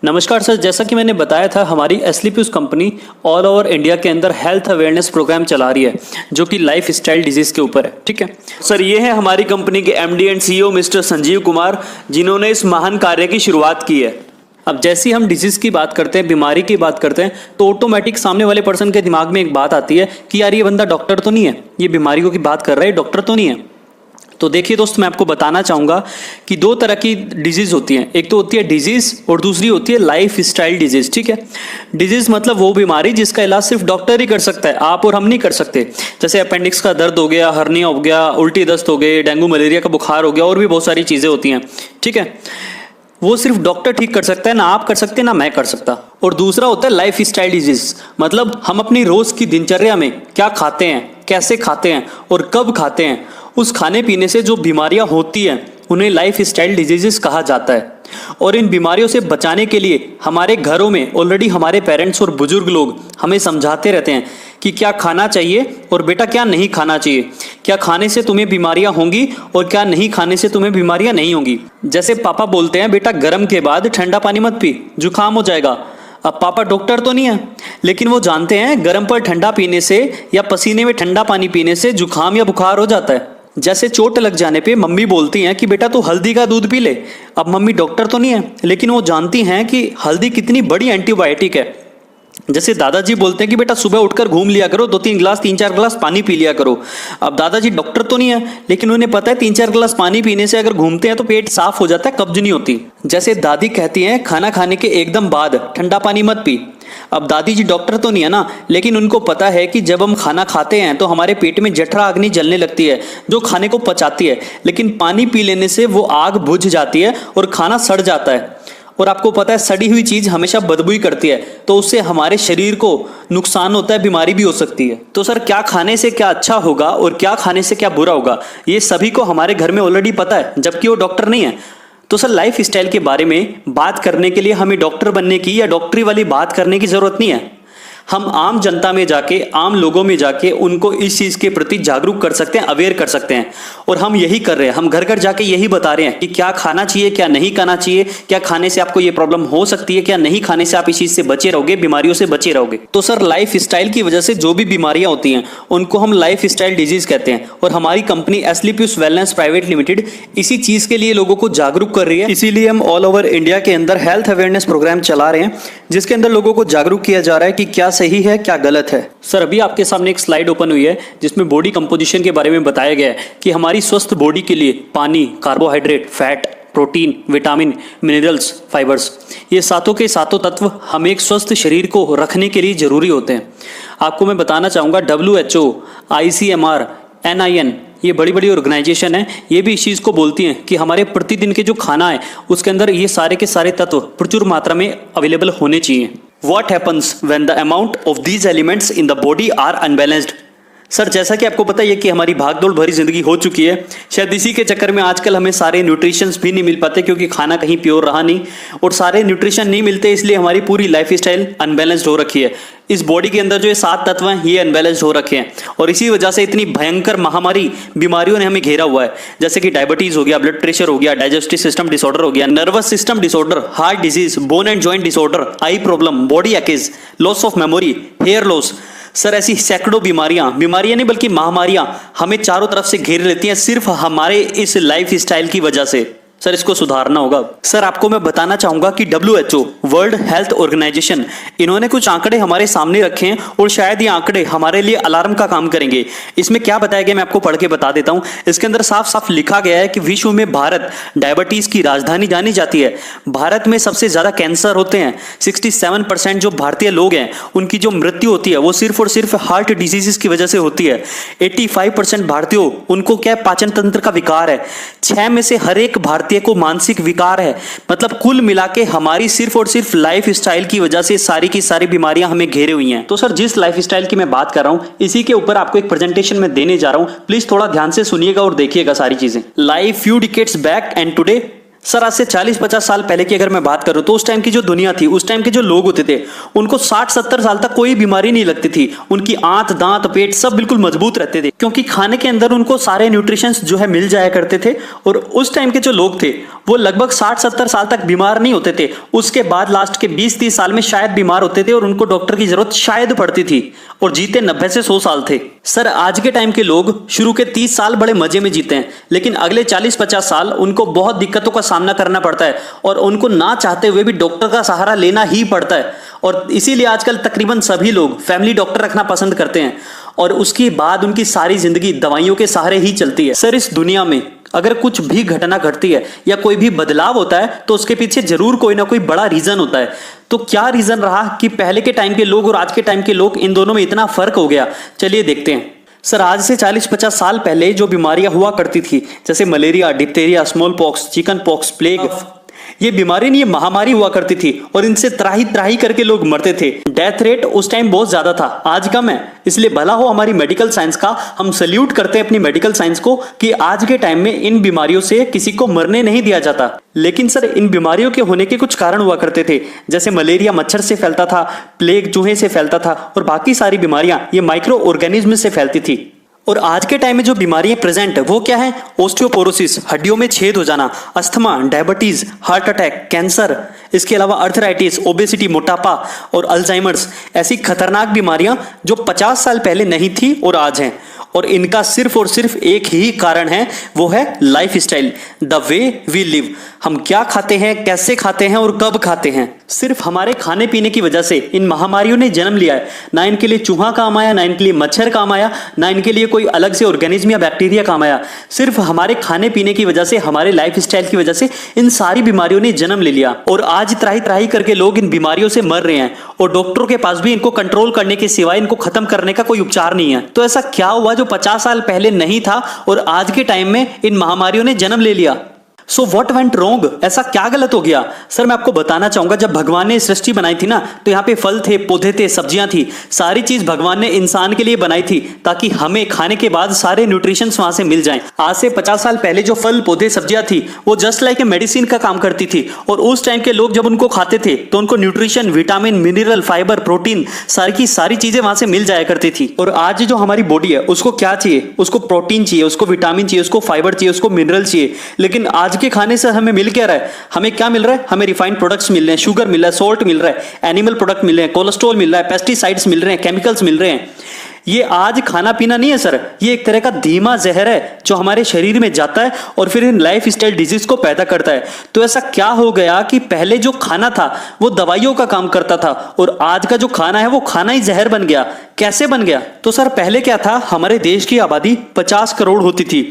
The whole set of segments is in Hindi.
नमस्कार सर, जैसा कि मैंने बताया था हमारी एस्लीपियस कंपनी ऑल ओवर इंडिया के अंदर हेल्थ अवेयरनेस प्रोग्राम चला रही है जो कि लाइफ स्टाइल डिजीज के ऊपर है। ठीक है सर, ये है हमारी कंपनी के MD and CEO mister Sanjeev Kumar, जिन्होंने इस महान कार्य की शुरुआत की है। अब जैसे ही हम डिजीज की बात करते हैं, बीमारी की बात करते हैं, तो ऑटोमेटिक सामने वाले पर्सन के दिमाग में एक बात आती है कि यार ये बंदा डॉक्टर तो नहीं है, ये बीमारियों की बात कर रहा है, डॉक्टर तो नहीं है। तो देखिए दोस्त, मैं आपको बताना चाहूँगा कि दो तरह की डिजीज़ होती हैं। एक तो होती है डिजीज़ और दूसरी होती है लाइफ स्टाइल डिजीज़। ठीक है, डिजीज़ मतलब वो बीमारी जिसका इलाज सिर्फ डॉक्टर ही कर सकता है, आप और हम नहीं कर सकते। जैसे अपेंडिक्स का दर्द हो गया, हर्निया हो गया, उल्टी दस्त हो गए, डेंगू मलेरिया का बुखार हो गया, और भी बहुत सारी चीज़ें होती हैं। ठीक है, वो सिर्फ डॉक्टर ठीक कर सकता है, ना आप कर सकते ना मैं कर सकता। और दूसरा होता है लाइफ स्टाइल डिजीज, मतलब हम अपनी रोज की दिनचर्या में क्या खाते हैं, कैसे खाते हैं और कब खाते हैं, उस खाने पीने से जो बीमारियां होती हैं उन्हें लाइफ स्टाइल डिजीजेस कहा जाता है। और इन बीमारियों से बचाने के लिए हमारे घरों में ऑलरेडी हमारे पेरेंट्स और बुजुर्ग लोग हमें समझाते रहते हैं कि क्या खाना चाहिए और बेटा क्या नहीं खाना चाहिए, क्या खाने से तुम्हें बीमारियां होंगी और क्या नहीं खाने से तुम्हें बीमारियां नहीं होंगी। जैसे पापा बोलते हैं बेटा गर्म के बाद ठंडा पानी मत पी, जुकाम हो जाएगा। अब पापा डॉक्टर तो नहीं है, लेकिन वो जानते हैं गर्म पर ठंडा पीने से या पसीने में ठंडा पानी पीने से जुकाम या बुखार हो जाता है। जैसे चोट लग जाने पे मम्मी बोलती हैं कि बेटा तू हल्दी का दूध पी ले। अब मम्मी डॉक्टर तो नहीं है, लेकिन वो जानती हैं कि हल्दी कितनी बड़ी एंटीबायोटिक है। जैसे दादाजी बोलते हैं कि बेटा सुबह उठकर घूम लिया करो, 2-3 गिलास 3-4 गिलास पानी पी लिया करो। अब दादाजी डॉक्टर तो नहीं है, लेकिन उन्हें पता है 3-4 गिलास पानी पीने से अगर घूमते हैं तो पेट साफ हो जाता है, कब्ज नहीं होती। जैसे दादी कहती हैं खाना खाने के एकदम बाद ठंडा पानी मत पी। अब दादी जी डॉक्टर तो नहीं है ना, लेकिन उनको पता है कि जब हम खाना खाते हैं तो हमारे पेट में जठरा अग्नि जलने लगती है जो खाने को पचाती है, लेकिन पानी पी लेने से वो आग बुझ जाती है और खाना सड़ जाता है। और आपको पता है सड़ी हुई चीज हमेशा बदबू ही करती है, तो उससे हमारे शरीर को नुकसान होता है, बीमारी भी हो सकती है। तो सर क्या खाने से क्या अच्छा होगा और क्या खाने से क्या बुरा होगा, ये सभी को हमारे घर में ऑलरेडी पता है, जबकि वो डॉक्टर नहीं है। तो सर लाइफ स्टाइल के बारे में बात करने के लिए हमें डॉक्टर बनने की या डॉक्टरी वाली बात करने की जरूरत नहीं है। हम आम जनता में जाके, आम लोगों में जाके उनको इस चीज के प्रति जागरूक कर सकते हैं, अवेयर कर सकते हैं। और हम यही कर रहे हैं, हम घर घर जाके यही बता रहे हैं कि क्या खाना चाहिए, क्या नहीं खाना चाहिए, क्या खाने से आपको ये प्रॉब्लम हो सकती है, क्या नहीं खाने से आप इस चीज से बचे रहोगे, बीमारियों से बचे रहोगे। तो सर लाइफ स्टाइल की वजह से जो भी बीमारियां होती हैं उनको हम लाइफ स्टाइल डिजीज कहते हैं। और हमारी कंपनी एस्लीपियस वेलनेस प्राइवेट लिमिटेड इसी चीज के लिए लोगों को जागरूक कर रही है। इसीलिए हम ऑल ओवर इंडिया के अंदर हेल्थ अवेयरनेस प्रोग्राम चला रहे हैं, जिसके अंदर लोगों को जागरूक किया जा रहा है कि क्या सही है क्या गलत है। सर अभी आपके सामने एक स्लाइड ओपन हुई है जिसमें बॉडी कंपोजिशन के बारे में बताया गया है कि हमारी स्वस्थ बॉडी के लिए पानी, carbohydrate, fat, protein, vitamin, minerals, fibres, ये सातों के सातों तत्व हमें एक स्वस्थ शरीर को रखने के लिए जरूरी होते हैं। आपको मैं बताना चाहूँगा WHO, ICMR, NIN, ये बड़ी बड़ी ऑर्गेनाइजेशन है, ये भी इस चीज़ को बोलती हैं कि हमारे प्रतिदिन के जो खाना है उसके अंदर ये सारे के सारे तत्व प्रचुर मात्रा में अवेलेबल होने चाहिए। What happens when the amount of these elements in the body are unbalanced? Sir जैसा कि आपको पता है कि हमारी भागदौड़ भरी जिंदगी हो चुकी है, शायद इसी के चक्कर में आजकल हमें सारे न्यूट्रिशंस भी नहीं मिल पाते क्योंकि खाना कहीं प्योर रहा नहीं, और सारे न्यूट्रिशन नहीं मिलते, इसलिए हमारी पूरी लाइफ स्टाइल अनबैलेंस्ड हो रखी है। इस बॉडी के अंदर जो ये 7 तत्व हैं ये अनबैलेंस्ड हो रखे हैं, और इसी वजह से इतनी भयंकर महामारी बीमारियों ने हमें घेरा हुआ है, जैसे कि डायबिटीज हो गया, ब्लड प्रेशर हो गया, डाइजेस्टिव सिस्टम डिसऑर्डर हो गया, nervous system disorder, heart disease, bone and joint disorder, eye problem, body aches, loss of memory, hair loss. Sir ऐसी सैकड़ों बीमारियां नहीं बल्कि महामारियां हमें चारों तरफ से घेर लेती हैं सिर्फ हमारे इस लाइफ स्टाइल की वजह से। सर इसको सुधारना होगा। सर आपको मैं बताना चाहूंगा कि WHO, वर्ल्ड हेल्थ ऑर्गेनाइजेशन, इन्होंने कुछ आंकड़े हमारे सामने रखे हैं और शायद ये आंकड़े हमारे लिए अलार्म का काम करेंगे। इसमें क्या बताया गया मैं आपको पढ़ के बता देता हूं। इसके अंदर साफ साफ लिखा गया है कि विश्व में भारत डायबिटीज की राजधानी जानी जाती है। भारत में सबसे ज्यादा कैंसर होते हैं। 67% जो भारतीय लोग हैं उनकी जो मृत्यु होती है वो सिर्फ और सिर्फ हार्ट डिजीजेस की वजह से होती है। 85% भारतीयों, उनको क्या पाचन तंत्र का विकार है। 6 में से हर एक भारतीय को मानसिक विकार है। मतलब कुल मिला के हमारी सिर्फ और सिर्फ लाइफ स्टाइल की वजह से सारी की सारी बीमारियां हमें घेरे हुई हैं। तो सर जिस लाइफ स्टाइल की मैं बात कर रहा हूं इसी के ऊपर आपको एक प्रेजेंटेशन में देने जा रहा हूं, प्लीज थोड़ा ध्यान से सुनिएगा और देखिएगा सारी चीजें। Life few decades back and today sir आज से 40-50 साल पहले की अगर मैं बात करूं तो उस टाइम की जो दुनिया थी, उस टाइम के जो लोग होते थे, उनको 60-70 साल तक कोई बीमारी नहीं लगती थी। उनकी आंत, दांत, पेट सब बिल्कुल मजबूत रहते थे, क्योंकि खाने के अंदर उनको सारे न्यूट्रिशंस जो है मिल जाया करते थे। और उस टाइम के जो लोग थे वो लगभग 60-70 साल तक बीमार नहीं होते थे। उसके बाद लास्ट के 20-30 साल में शायद बीमार होते थे और उनको डॉक्टर की जरूरत शायद पड़ती थी, और जीते 90 से 100 साल थे। सर आज के टाइम के लोग शुरू के 30 साल बड़े मजे में जीते हैं, लेकिन अगले 40-50 साल उनको बहुत दिक्कतों का सामना करना पड़ता है, और उनको ना चाहते हुए भी डॉक्टर का सहारा लेना ही पड़ता है। और इसीलिए आजकल तकरीबन सभी लोग फैमिली डॉक्टर रखना पसंद करते हैं, और उसके बाद उनकी सारी जिंदगी दवाइयों के सहारे ही चलती है। सर इस दुनिया में अगर कुछ भी घटना घटती है या कोई भी बदलाव होता है तो उसके पीछे जरूर कोई ना कोई बड़ा रीजन होता है। तो क्या रीजन रहा कि पहले के टाइम के लोग और आज के टाइम के लोग, इन दोनों में इतना फर्क हो गया? चलिए देखते हैं। सर आज से 40-50 साल पहले जो बीमारियां हुआ करती थी, जैसे malaria, diphtheria, small pox, chicken pox, plague, ये बीमारी नहीं, ये महामारी हुआ करती थी, और इनसे त्राही त्राही करके लोग मरते थे। डेथ रेट उस टाइम बहुत ज्यादा था, आज कम है। इसलिए भला हो हमारी मेडिकल साइंस का, हम सल्यूट करते हैं अपनी मेडिकल साइंस को कि आज के टाइम में इन बीमारियों से किसी को मरने नहीं दिया जाता। लेकिन सर इन बीमारियों के होने के कुछ कारण हुआ करते थे, जैसे मलेरिया मच्छर से फैलता था, प्लेग चूहे से फैलता था, और बाकी सारी बीमारियां ये माइक्रो ऑर्गेनिज्म से फैलती थी। और आज के टाइम में जो बीमारियां प्रेजेंट है वो क्या है? ऑस्टियोपोरोसिस, हड्डियों में छेद हो जाना, asthma, diabetes, heart attack, cancer, इसके अलावा अर्थराइटिस, ओबेसिटी, मोटापा और अल्जाइमर्स, ऐसी खतरनाक बीमारियां जो 50 साल पहले नहीं थी और आज हैं। और इनका सिर्फ और सिर्फ एक ही कारण है, वो है life style, the way we live. हम क्या खाते हैं, कैसे खाते हैं और कब खाते हैं। सिर्फ हमारे खाने पीने की वजह से इन महामारियों ने जन्म लिया है। ना इनके लिए चूहा काम आया, ना इनके लिए मच्छर काम आया, ना इनके लिए कोई अलग से ऑर्गेनिज्म या बैक्टीरिया काम आया। सिर्फ हमारे खाने पीने की वजह से, हमारे लाइफ स्टाइल की वजह से इन सारी बीमारियों ने जन्म ले लिया, और आज त्राही त्राही करके लोग इन बीमारियों से मर रहे हैं, और डॉक्टरों के पास भी इनको कंट्रोल करने के सिवाय, इनको खत्म करने का कोई उपचार नहीं है। तो ऐसा क्या हुआ जो 50 साल पहले नहीं था और आज के टाइम में इन महामारियों ने जन्म ले लिया? So what went wrong? ऐसा क्या गलत हो गया? सर मैं आपको बताना चाहूंगा, जब भगवान ने सृष्टि बनाई थी ना, तो यहाँ पे फल थे, पौधे थे, सब्जियां थी, सारी चीज भगवान ने इंसान के लिए बनाई थी, ताकि हमें खाने के बाद सारे न्यूट्रिशंस वहां से मिल जाएं। आज से 50 साल पहले जो फल, पौधे, सब्जियां थी वो जस्ट लाइक ए मेडिसिन का काम करती थी, और उस टाइम के लोग जब उनको खाते थे तो उनको nutrition, vitamin, mineral, fibre, protein, सारी की सारी चीजें वहां से मिल जाया करती थी। और आज जो हमारी बॉडी है उसको क्या चाहिए? उसको प्रोटीन चाहिए, उसको विटामिन चाहिए, उसको फाइबर चाहिए, उसको मिनरल चाहिए। लेकिन आज के खाने से हमें मिल क्या रहा है? हमें क्या मिल रहा है? हमें रिफाइंड प्रोडक्ट्स मिल रहे हैं, शुगर मिल रहा है, सॉल्ट मिल रहा है, एनिमल प्रोडक्ट मिल रहे हैं, कोलेस्ट्रॉल मिल रहा है, पेस्टिसाइड्स मिल रहे हैं, केमिकल्स मिल रहे हैं। ये आज खाना पीना नहीं है सर, ये एक तरह का धीमा जहर है जो हमारे शरीर में जाता है और फिर इन लाइफ स्टाइल डिजीज को पैदा करता है। तो ऐसा क्या हो गया कि पहले जो खाना था वो दवाइयों का काम करता था, और आज का जो खाना है वो खाना ही जहर बन गया? कैसे बन गया? तो सर पहले क्या था, हमारे देश की आबादी 50 करोड़ होती थी,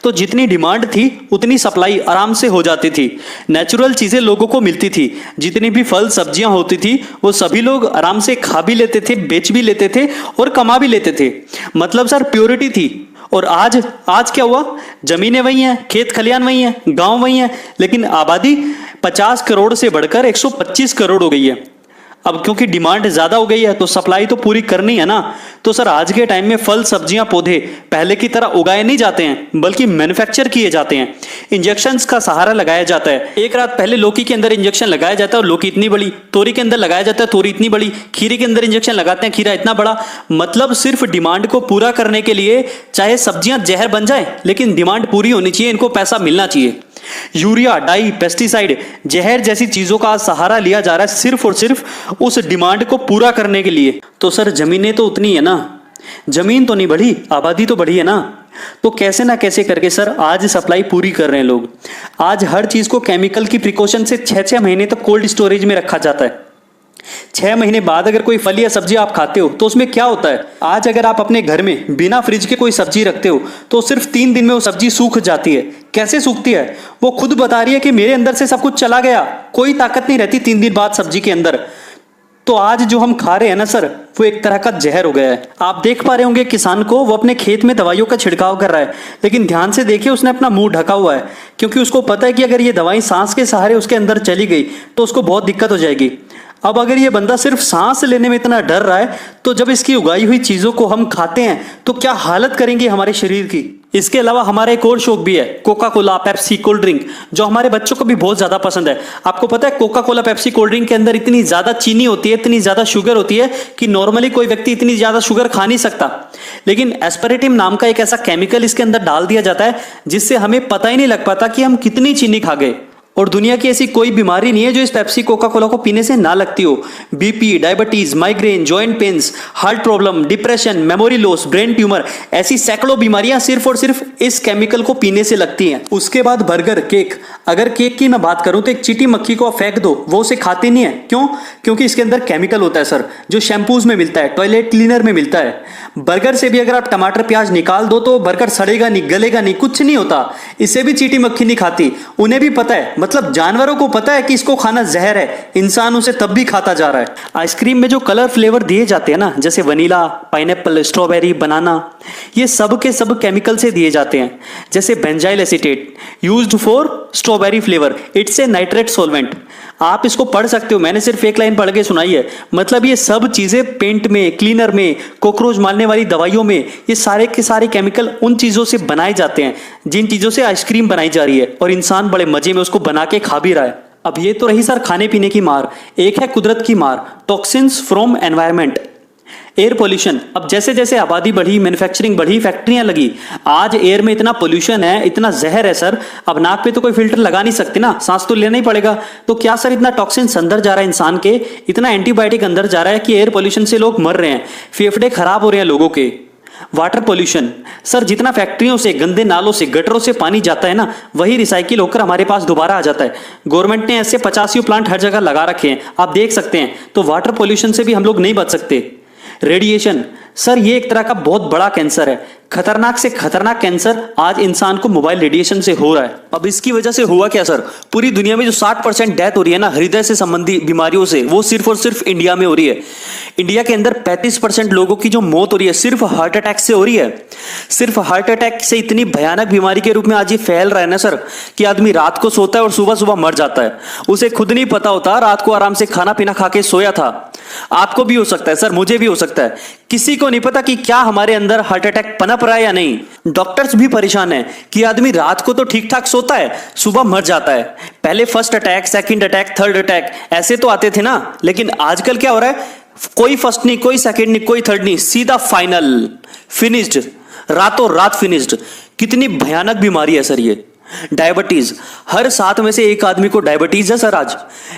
तो जितनी डिमांड थी उतनी सप्लाई आराम से हो जाती थी। नेचुरल चीजें लोगों को मिलती थी, जितनी भी फल सब्जियां होती थी वो सभी लोग आराम से खा भी लेते थे, बेच भी लेते थे और कमा भी लेते थे। मतलब सर प्योरिटी थी। और आज क्या हुआ? जमीनें वही हैं, खेत खलियान वही हैं, गांव वही हैं, लेकिन आबादी 50 करोड़ से बढ़कर 125 करोड़ हो गई है। अब क्योंकि डिमांड ज्यादा हो गई है तो सप्लाई तो पूरी करनी है ना। तो सर आज के टाइम में फल, सब्जियां, पौधे पहले की तरह उगाए नहीं जाते हैं, बल्कि मैन्युफैक्चर किए जाते हैं। इंजेक्शंस का सहारा लगाया जाता है। एक रात पहले लौकी के अंदर इंजेक्शन लगाया जाता है और लौकी इतनी बड़ी, तोरी के अंदर लगाया जाता है, तोरी इतनी बड़ी, खीरे के अंदर इंजेक्शन लगाते हैं, खीरा इतना बड़ा। मतलब सिर्फ डिमांड को पूरा करने के लिए, चाहे सब्जियां जहर बन जाए लेकिन डिमांड पूरी होनी चाहिए, इनको पैसा मिलना चाहिए। यूरिया, डाई, पेस्टिसाइड, जहर जैसी चीजों का सहारा लिया जा रहा है सिर्फ और सिर्फ उस डिमांड को पूरा करने के लिए। तो सर जमीनें तो उतनी है ना, जमीन तो नहीं बढ़ी, आबादी तो बढ़ी है ना। तो कैसे ना कैसे करके सर आज सप्लाई पूरी कर रहे हैं लोग। आज हर चीज को केमिकल की प्रिकॉशन से 6-6 महीने तक कोल्ड स्टोरेज में रखा जाता है। 6 महीने बाद अगर कोई फल या सब्जी आप खाते हो तो उसमें क्या होता है? आज अगर आप अपने घर में बिना फ्रिज के कोई सब्जी रखते हो तो सिर्फ 3 दिन में वो सब्जी सूख जाती है। कैसे सूखती है? वो खुद बता रही है कि मेरे अंदर से सब कुछ चला गया, कोई ताकत नहीं रहती 3 दिन बाद सब्जी के अंदर। तो आज जो हम खा रहे हैं ना सर, वो एक तरह का जहर हो गया है। आप देख पा रहे होंगे किसान को, वो अपने खेत में दवाइयों का छिड़काव कर रहा है, लेकिन ध्यान से देखिए उसने अपना मुंह ढका हुआ है, क्योंकि उसको पता है कि अगर ये दवाई सांस के सहारे उसके अंदर चली गई तो उसको बहुत दिक्कत हो जाएगी। अब अगर ये बंदा सिर्फ सांस लेने में इतना डर रहा है, तो जब इसकी उगाई हुई चीजों को हम खाते हैं तो क्या हालत करेंगे हमारे शरीर की। इसके अलावा हमारा एक और शौक भी है, Coca Cola, Pepsi, cold drink, जो हमारे बच्चों को भी बहुत ज्यादा पसंद है। आपको पता है Coca Cola, Pepsi, cold drink के अंदर इतनी ज्यादा चीनी होती है, इतनी ज्यादा शुगर होती है कि नॉर्मली कोई व्यक्ति इतनी ज्यादा शुगर खा नहीं सकता। लेकिन एस्पेरेटिम नाम का एक ऐसा केमिकल इसके अंदर डाल दिया जाता है जिससे हमें पता ही नहीं लग पाता कि हम कितनी चीनी खा गए। और दुनिया की ऐसी कोई बीमारी नहीं है जो इस पेप्सी, कोका कोला को पीने से ना लगती हो। BP, diabetes, migraine, joint pains, heart problem, depression, memory loss, brain tumour, ऐसी सैकड़ों बीमारियां सिर्फ और सिर्फ इस केमिकल को पीने से लगती हैं। उसके बाद बर्गर, केक। अगर केक की मैं बात करूं तो एक चींटी मक्खी को आप फेंक दो, वो उसे खाती नहीं है। क्यों? क्योंकि इसके अंदर केमिकल होता है सर, जो शैम्पूज में मिलता है, टॉयलेट क्लीनर में मिलता है। बर्गर से भी अगर आप टमाटर प्याज निकाल दो तो बर्गर सड़ेगा नहीं, गलेगा नहीं, कुछ नहीं होता। इसे भी चींटी मक्खी नहीं खाती। उन्हें भी पता है, मतलब जानवरों को पता है कि इसको खाना जहर है, इंसान उसे तब भी खाता जा रहा है। आइसक्रीम में जो कलर फ्लेवर दिए जाते हैं ना, जैसे वनीला, पाइनएप्पल, स्ट्रॉबेरी, बनाना, ये सब के सब केमिकल से दिए जाते हैं। जैसे benzyl acetate used for strawberry flavour, it's a nitrate solvent. आप इसको पढ़ सकते हो, मैंने सिर्फ एक लाइन पढ़ के सुनाई है। मतलब ये सब चीजें पेंट में, क्लीनर में, कॉकरोच मारने वाली दवाइयों में, ये सारे के सारे केमिकल उन चीजों से बनाए जाते हैं जिन चीजों से आइसक्रीम बनाई जा रही है, और इंसान बड़े मजे में उसको बना के खा भी रहा है। अब ये तो रही सर खाने पीने की मार, एक है कुदरत की मार, toxins from environment, air pollution. अब जैसे जैसे आबादी बढ़ी, मैन्युफैक्चरिंग बढ़ी, फैक्ट्रियां लगी, आज एयर में इतना पोल्यूशन है, इतना जहर है सर, अब नाक पे तो कोई फिल्टर लगा नहीं सकते ना, सांस तो लेना ही पड़ेगा। तो क्या सर इतना टॉक्सिन्स अंदर जा रहा है इंसान के, इतना एंटीबायोटिक अंदर जा रहा है कि एयर पोल्यूशन से लोग मर रहे हैं, फेफड़े खराब हो रहे हैं लोगों के। वाटर पोल्यूशन सर, जितना फैक्ट्रियों से, गंदे नालों से, गटरों से पानी जाता है ना, वही रिसाइकिल होकर हमारे पास दोबारा आ जाता है। गवर्नमेंट ने ऐसे 50 प्लांट हर जगह लगा रखे हैं, आप देख सकते हैं। तो वाटर पोल्यूशन से भी हम लोग नहीं बच सकते। रेडिएशन सर, ये एक तरह का बहुत बड़ा कैंसर है, खतरनाक से खतरनाक कैंसर आज इंसान को मोबाइल रेडिएशन से हो रहा है। अब इसकी वजह से हुआ क्या सर, पूरी दुनिया में जो 60% डेथ हो रही है ना हृदय से संबंधी बीमारियों से, वो सिर्फ और सिर्फ इंडिया में हो रही है। इंडिया के अंदर 35% लोगों की जो मौत हो रही है सिर्फ हार्ट अटैक से हो रही है। सिर्फ हार्ट अटैक से इतनी भयानक बीमारी के रूप में आज ये फैल रहा है ना सर, कि आदमी रात को सोता है और सुबह सुबह मर जाता है। उसे खुद नहीं पता होता, रात को आराम से खाना पीना खा के सोया था। आपको भी हो सकता है सर, मुझे भी हो सकता है, किसी को नहीं पता कि क्या हमारे अंदर हार्ट अटैक पनप रहा है या नहीं। डॉक्टर्स भी परेशान है कि आदमी रात को तो ठीक ठाक सोता है, सुबह मर जाता है। पहले first attack, second attack, third attack ऐसे तो आते थे ना, लेकिन आजकल क्या हो रहा है, कोई फर्स्ट नहीं, कोई सेकंड नहीं, कोई थर्ड नहीं, सीधा फाइनल, फिनिश्ड, रातों रात फिनिश्ड। कितनी भयानक बीमारी है सर ये। डायबिटीज, हर 7 में से 1 आदमी को डायबिटीज है सर आज।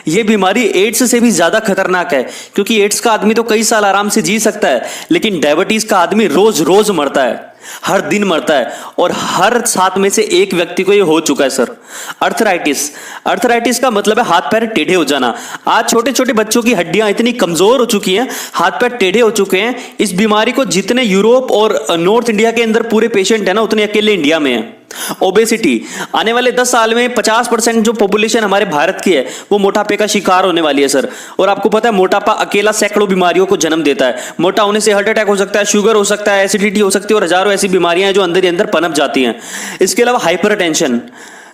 ये बीमारी एड्स से भी ज्यादा खतरनाक है, क्योंकि एड्स का आदमी तो कई साल आराम से जी सकता है, लेकिन डायबिटीज का आदमी रोज रोज मरता है, हर दिन मरता है, और हर 7 में से 1 व्यक्ति को ये हो चुका है सर। अर्थराइटिस, अर्थराइटिस का मतलब है हाथ पैर टेढ़े हो जाना। आज छोटे छोटे बच्चों की हड्डियां इतनी कमजोर हो चुकी हैं, हाथ पैर टेढ़े हो चुके हैं। इस बीमारी को जितने यूरोप और नॉर्थ इंडिया के अंदर पूरे पेशेंट है ना, उतने अकेले इंडिया में है। ओबेसिटी, आने वाले 10 साल में 50% जो पॉपुलेशन हमारे भारत की है वो मोटापे का शिकार होने वाली है सर। और आपको पता है मोटापा अकेला सैकड़ों बीमारियों को जन्म देता है। मोटा होने से हार्ट अटैक हो सकता है, शुगर हो सकता है, एसिडिटी हो सकती है, और हजारों ऐसी बीमारियां हैं जो अंदर ही अंदर पनप जाती हैं। इसके अलावा हाइपरटेंशन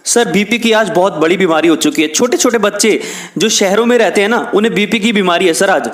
सर, बीपी की आज बहुत बड़ी बीमारी हो चुकी है। छोटे छोटे बच्चे जो शहरों में रहते हैं ना, उन्हें बीपी की बीमारी है सर आज।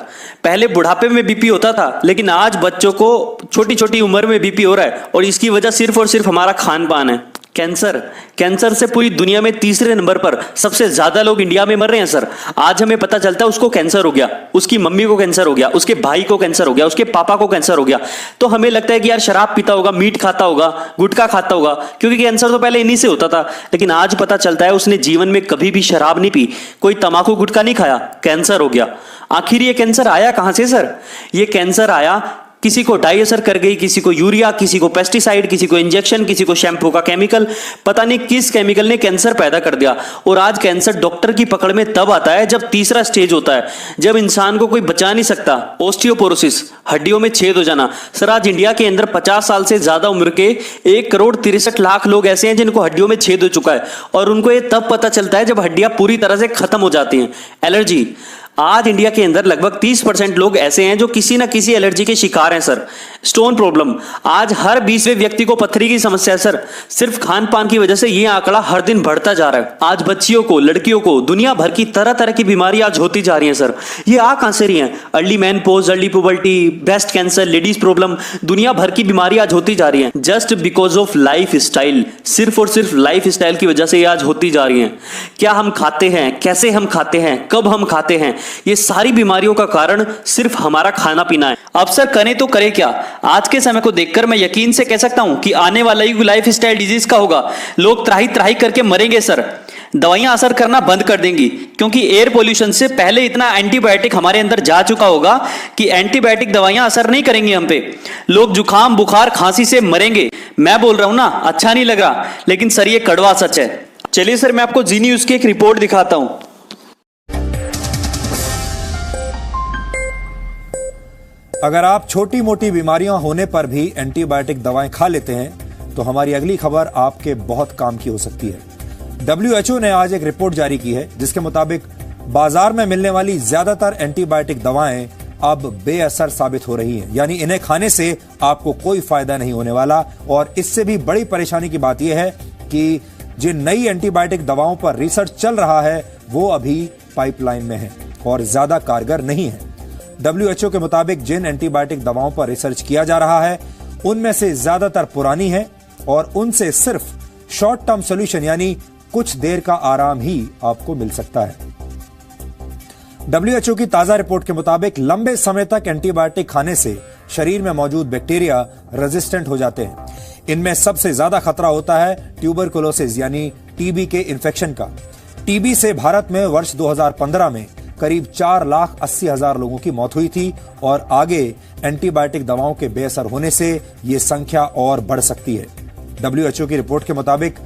पहले बुढ़ापे में बीपी होता था, लेकिन आज बच्चों को छोटी छोटी उम्र में बीपी हो रहा है, और इसकी वजह सिर्फ और सिर्फ हमारा खान पान है। कैंसर, कैंसर से पूरी दुनिया में 3रे नंबर पर सबसे ज्यादा लोग इंडिया में मर रहे हैं सर। आज हमें पता चलता है उसको कैंसर हो गया, उसकी मम्मी को कैंसर हो गया, उसके भाई को कैंसर हो गया, उसके पापा को कैंसर हो गया। तो हमें लगता है कि यार शराब पीता होगा, मीट खाता होगा, गुटखा खाता होगा, क्योंकि कैंसर तो पहले इन्हीं से होता था। लेकिन आज पता चलता है उसने जीवन में कभी भी शराब नहीं पी, कोई तंबाकू गुटखा नहीं खाया, कैंसर हो गया। आखिर ये कैंसर आया कहां से सर? ये कैंसर आया, किसी को डाई असर कर गई, किसी को यूरिया, किसी को पेस्टिसाइड, किसी को इंजेक्शन, किसी को शैम्पू का केमिकल, पता नहीं किस केमिकल ने कैंसर पैदा कर दिया। और आज कैंसर डॉक्टर की पकड़ में तब आता है जब 3रा स्टेज होता है, जब इंसान को कोई बचा नहीं सकता। ओस्टियोपोरोसिस, हड्डियों में छेद हो जाना। सर आज इंडिया के अंदर 50 साल से ज्यादा उम्र के 1,63,00,000 लोग ऐसे हैं जिनको हड्डियों में छेद हो चुका है, और उनको ये तब पता चलता है जब हड्डियां पूरी तरह से खत्म हो जाती हैं। एलर्जी, आज इंडिया के अंदर लगभग 30% लोग ऐसे हैं जो किसी ना किसी एलर्जी के शिकार हैं सर। स्टोन प्रॉब्लम, आज हर 20वें व्यक्ति को पथरी की समस्या है सर। सिर्फ खान पान की वजह से ये आंकड़ा हर दिन बढ़ता जा रहा है। आज बच्चियों को, लड़कियों को दुनिया भर की तरह तरह की बीमारी आज होती जा रही हैं सर। ये आ कहां से रही हैं? Early menopause, early puberty, breast cancer, ladies problem, दुनिया भर की बीमारी आज होती जा रही है just because of life style. सिर्फ और सिर्फ लाइफ स्टाइल की वजह से ये आज होती जा रही हैं। क्या हम खाते हैं, कैसे हम खाते हैं, कब हम खाते हैं, ये सारी बीमारियों का कारण सिर्फ हमारा खाना पीना है। अब सर करें तो करें क्या? आज के समय को देखकर मैं यकीन से कह सकता हूं कि आने वाला युग लाइफ स्टाइल डिजीज का होगा। लोग त्राही त्राही करके मरेंगे सर। दवाइयां असर करना बंद कर देंगी क्योंकि एयर पोल्यूशन से पहले इतना एंटीबायोटिक हमारे अंदर जा चुका होगा कि एंटीबायोटिक दवाइयां असर नहीं करेंगी हम पे। लोग जुकाम, बुखार, खांसी से मरेंगे। मैं बोल रहा हूं ना, अच्छा नहीं लग रहा, लेकिन सर ये कड़वा सच है। चलिए सर मैं आपको जी न्यूज़ की एक रिपोर्ट दिखाता हूं। अगर आप छोटी मोटी बीमारियां होने पर भी एंटीबायोटिक दवाएं खा लेते हैं तो हमारी अगली खबर आपके बहुत काम की हो सकती है। WHO ने आज एक रिपोर्ट जारी की है जिसके मुताबिक बाजार में मिलने वाली ज्यादातर एंटीबायोटिक दवाएं अब बेअसर साबित हो रही हैं, यानी इन्हें खाने से आपको कोई फायदा नहीं होने वाला। और इससे भी बड़ी परेशानी की बात यह है कि जिन नई एंटीबायोटिक दवाओं पर रिसर्च चल रहा है वो अभी पाइपलाइन में है और ज्यादा कारगर नहीं है। WHO के मुताबिक जिन एंटीबायोटिक दवाओं पर रिसर्च किया जा रहा है उनमें से ज्यादातर पुरानी है और उनसे सिर्फ शॉर्ट टर्म सॉल्यूशन यानी कुछ देर का आराम ही आपको मिल सकता है। WHO की ताजा रिपोर्ट के मुताबिक लंबे समय तक एंटीबायोटिक खाने से शरीर में मौजूद बैक्टीरिया रेजिस्टेंट हो जाते हैं। इनमें सबसे ज्यादा खतरा होता है ट्यूबरकुलोसिस यानी टीबी के इन्फेक्शन का। टीबी से भारत में वर्ष 2015 में करीब 4,80,000 लोगों की मौत हुई थी और आगे एंटीबायोटिक दवाओं के बेअसर होने से यह संख्या और बढ़ सकती है। WHO की रिपोर्ट के मुताबिक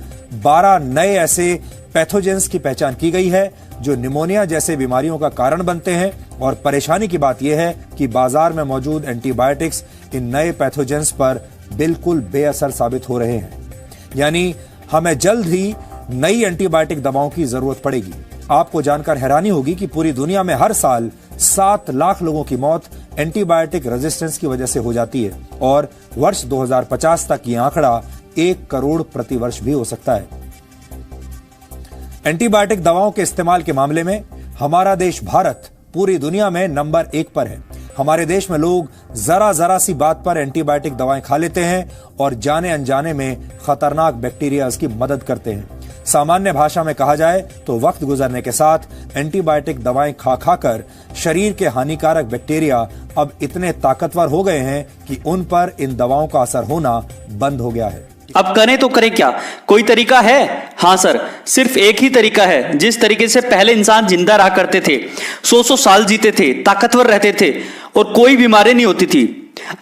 12 नए ऐसे पैथोजेंस की पहचान की गई है जो निमोनिया जैसे बीमारियों का कारण बनते हैं। और परेशानी की बात यह है कि बाजार में मौजूद एंटीबायोटिक्स इन नए पैथोजेंस पर बिल्कुल बेअसर साबित हो रहे हैं, यानी हमें जल्द ही नई एंटीबायोटिक दवाओं की जरूरत पड़ेगी। आपको जानकर हैरानी होगी कि पूरी दुनिया में हर साल 7 लाख लोगों की मौत एंटीबायोटिक रेजिस्टेंस की वजह से हो जाती है और वर्ष 2050 तक यह आंकड़ा 1 करोड़ प्रति वर्ष भी हो सकता है। एंटीबायोटिक दवाओं के इस्तेमाल के मामले में हमारा देश भारत पूरी दुनिया में नंबर 1 पर है। हमारे देश में लोग जरा सी बात पर एंटीबायोटिक दवाएं खा लेते हैं और जाने अनजाने में खतरनाक बैक्टीरिया की मदद करते हैं। सामान्य भाषा में कहा जाए तो वक्त गुजरने के साथ एंटीबायोटिक दवाएं खा खाकर शरीर के हानिकारक बैक्टीरिया अब इतने ताकतवर हो गए हैं कि उन पर इन दवाओं का असर होना बंद हो गया है। अब करें तो करें क्या? कोई तरीका है? हाँ सर, सिर्फ एक ही तरीका है। जिस तरीके से पहले इंसान जिंदा रहा करते थे, 100 साल जीते थे, ताकतवर रहते थे और कोई बीमारी नहीं होती थी,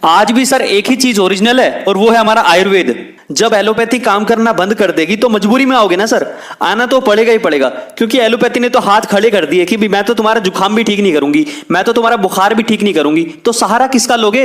आज भी सर एक ही चीज ओरिजिनल है और वो है हमारा आयुर्वेद। जब एलोपैथी काम करना बंद कर देगी तो मजबूरी में आओगे ना सर, आना तो पड़ेगा ही पड़ेगा, क्योंकि एलोपैथी ने तो हाथ खड़े कर दिए कि भी मैं तो तुम्हारा जुकाम भी ठीक नहीं करूंगी, मैं तो तुम्हारा बुखार भी ठीक नहीं करूंगी। तो सहारा किसका लोगे?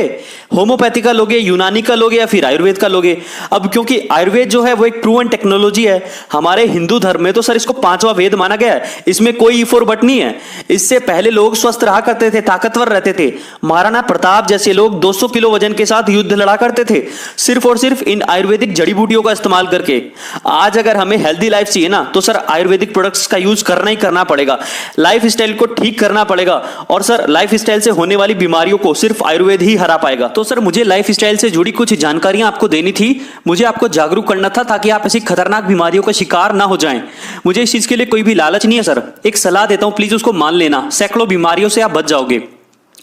होम्योपैथी का लोगे, यूनानी का लोगे या फिर आयुर्वेद का लोगे? अब क्योंकि आयुर्वेद जो है वो एक प्रूवन टेक्नोलॉजी है। हमारे हिंदू धर्म में तो सर इसको 5वां वेद माना गया है, इसमें कोई इफोर बट नहीं है। इससे पहले लोग स्वस्थ रहा करते थे, ताकतवर रहते थे। महाराणा प्रताप जैसे लोग 200 किलो वजन के साथ युद्ध लड़ा करते थे, सिर्फ और सिर्फ इन आयुर्वेदिक जड़ी बूटियों का इस्तेमाल करके। आज अगर हमें हेल्दी लाइफ चाहिए ना तो सर आयुर्वेदिक प्रोडक्ट्स का यूज करना ही करना पड़ेगा। लाइफ स्टाइल को ठीक करना पड़ेगा और सर लाइफ स्टाइल से होने वाली बीमारियों को सिर्फ आयुर्वेद ही हरा पाएगा। तो सर मुझे लाइफ स्टाइल से जुड़ी कुछ जानकारियां आपको देनी थी, मुझे आपको जागरूक करना था ताकि आप ऐसी खतरनाक बीमारियों का शिकार ना हो जाएं। मुझे इस चीज के लिए कोई भी लालच नहीं है सर, एक सलाह देता हूं, प्लीज उसको मान लेना। सैकड़ों बीमारियों से आप बच जाओगे।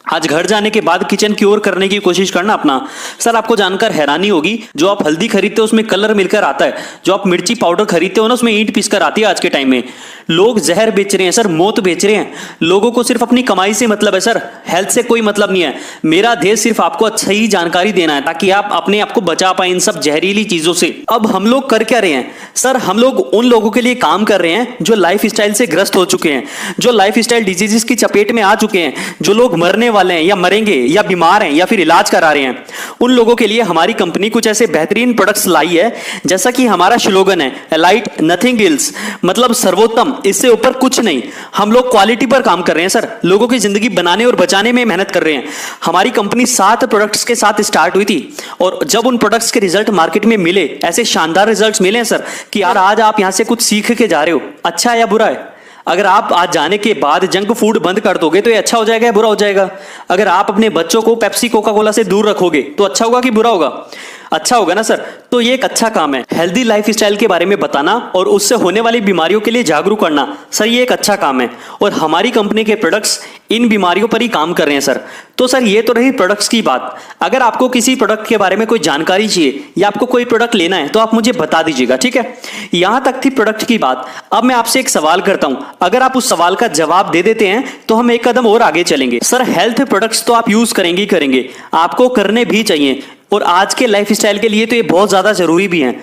आज घर जाने के बाद किचन की ओर करने की कोशिश करना अपना। सर आपको जानकर हैरानी होगी, जो आप हल्दी खरीदते हो उसमें कलर मिलकर आता है, जो आप मिर्ची पाउडर खरीदते हो ना उसमें ईंट पीसकर आती है। आज के टाइम में लोग जहर बेच रहे हैं सर, मौत बेच रहे हैं। लोगों को सिर्फ अपनी कमाई से मतलब है सर, हेल्थ से कोई मतलब नहीं है। मेरा ध्येय सिर्फ आपको अच्छी जानकारी देना है ताकि आप अपने आप को बचा पाए इन सब जहरीली चीजों से। अब हम लोग कर क्या रहे हैं सर? हम लोग उन लोगों के लिए काम कर रहे हैं जो लाइफ स्टाइल से ग्रस्त हो चुके हैं, जो लाइफ स्टाइल डिजीजेस की चपेट में आ चुके हैं, जो लोग मरने वाले हैं या मरेंगे या बीमार हैं या फिर इलाज करा रहे हैं, उन लोगों के लिए हमारी कंपनी कुछ ऐसे बेहतरीन प्रोडक्ट्स लाई है, जैसा कि हमारा स्लोगन है एलाइट नथिंग एल्स, मतलब सर्वोत्तम, इससे ऊपर कुछ नहीं। हम लोग क्वालिटी पर काम कर रहे हैं सर, लोगों की जिंदगी बनाने और बचाने में मेहनत कर रहे हैं। हमारी कंपनी 7 प्रोडक्ट्स के साथ स्टार्ट हुई थी और जब उन प्रोडक्ट्स के रिजल्ट मार्केट में मिले, ऐसे शानदार रिजल्ट्स मिले हैं सर कि यार आज आप यहां से कुछ सीख के जा रहे हो, अच्छा है या बुरा है। अगर आप आज जाने के बाद जंक फूड बंद कर दोगे तो ये अच्छा हो जाएगा या बुरा हो जाएगा। अगर आप अपने बच्चों को पेप्सी कोका कोला से दूर रखोगे तो अच्छा होगा कि बुरा होगा, अच्छा होगा ना सर। तो ये एक अच्छा काम है, हेल्दी लाइफ स्टाइल के बारे में बताना और उससे होने वाली बीमारियों के लिए जागरूक करना, सर ये एक अच्छा काम है और हमारी कंपनी के प्रोडक्ट्स इन बीमारियों पर ही काम कर रहे हैं सर। तो सर ये तो रही प्रोडक्ट्स की बात। अगर आपको किसी प्रोडक्ट के बारे में कोई जानकारी चाहिए या आपको कोई प्रोडक्ट लेना है तो आप मुझे बता दीजिएगा, ठीक है। यहां तक थी प्रोडक्ट की बात। अब मैं आपसे एक सवाल करता हूं, अगर आप उस सवाल का जवाब दे देते हैं तो हम एक कदम और आगे चलेंगे। सर हेल्थ प्रोडक्ट्स तो आप यूज करेंगे ही करेंगे, आपको करने भी चाहिए और आज के लाइफ स्टाइल के लिए तो ये बहुत ज्यादा जरूरी भी है।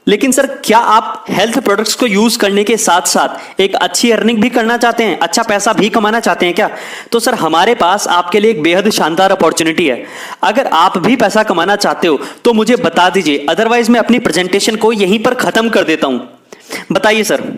लेकिन सर क्या आप हेल्थ प्रोडक्ट्स को यूज करने के साथ साथ एक अच्छी अर्निंग भी करना चाहते हैं, अच्छा पैसा भी कमाना चाहते हैं क्या? तो सर हमारे पास आपके लिए एक बेहद शानदार अपॉर्चुनिटी है। अगर आप भी पैसा कमाना चाहते हो तो मुझे बता दीजिए, अदरवाइज मैं अपनी प्रेजेंटेशन को यहीं पर खत्म कर देता हूं। बताइए सर।